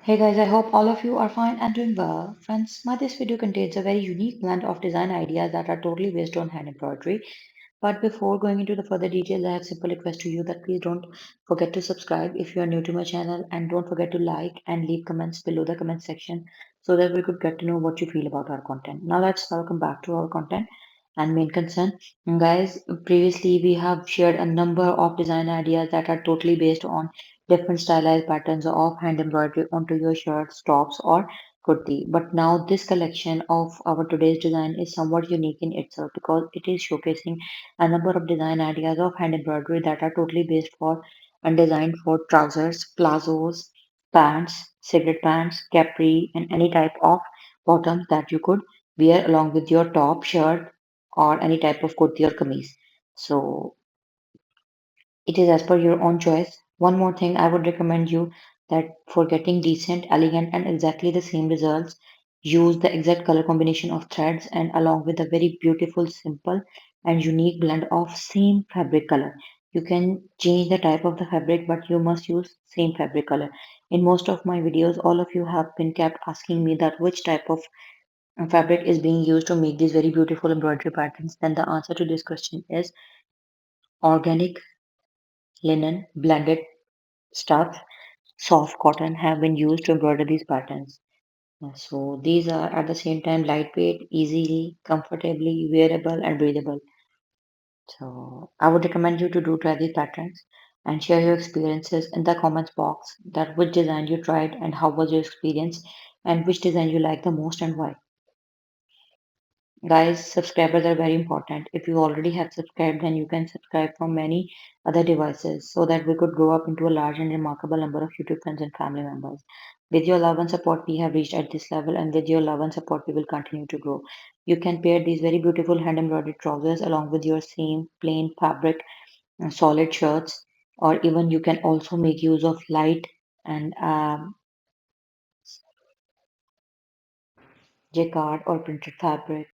Hey guys, I hope all of you are fine and doing well. Friends, this video contains a very unique blend of design ideas that are totally based on hand embroidery. But before going into the further details, I have a simple request to you that please don't forget to subscribe if you are new to my channel, and don't forget to like and leave comments below the comment section so that we could get to know what you feel about our content. Now let's welcome back to our content and main concern. Guys, previously we have shared a number of design ideas that are totally based on different stylized patterns of hand embroidery onto your shirts, tops, or kurti. But now this collection of our today's design is somewhat unique in itself because it is showcasing a number of design ideas of hand embroidery that are totally based for and designed for trousers, plazos, pants, cigarette pants, capri, and any type of bottoms that you could wear along with your top, shirt, or any type of kurti or kameez. So it is as per your own choice. One more thing I would recommend you that for getting decent, elegant, and exactly the same results, use the exact color combination of threads and along with a very beautiful, simple, and unique blend of same fabric color. You can change the type of the fabric, but you must use same fabric color. In most of my videos, all of you have been kept asking me that which type of fabric is being used to make these very beautiful embroidery patterns. Then the answer to this question is organic linen blended stuff, soft cotton have been used to embroider these patterns. So these are at the same time lightweight, easily, comfortably wearable and breathable. So I would recommend you to do try these patterns and share your experiences in the comments box that which design you tried and how was your experience and which design you like the most and why. Guys, subscribers are very important. If you already have subscribed, then you can subscribe from many other devices so that we could grow up into a large and remarkable number of YouTube friends and family members. With your love and support, we have reached at this level, and with your love and support, we will continue to grow. You can pair these very beautiful hand embroidered trousers along with your same plain fabric solid shirts, or even you can also make use of light and jacquard or printed fabric.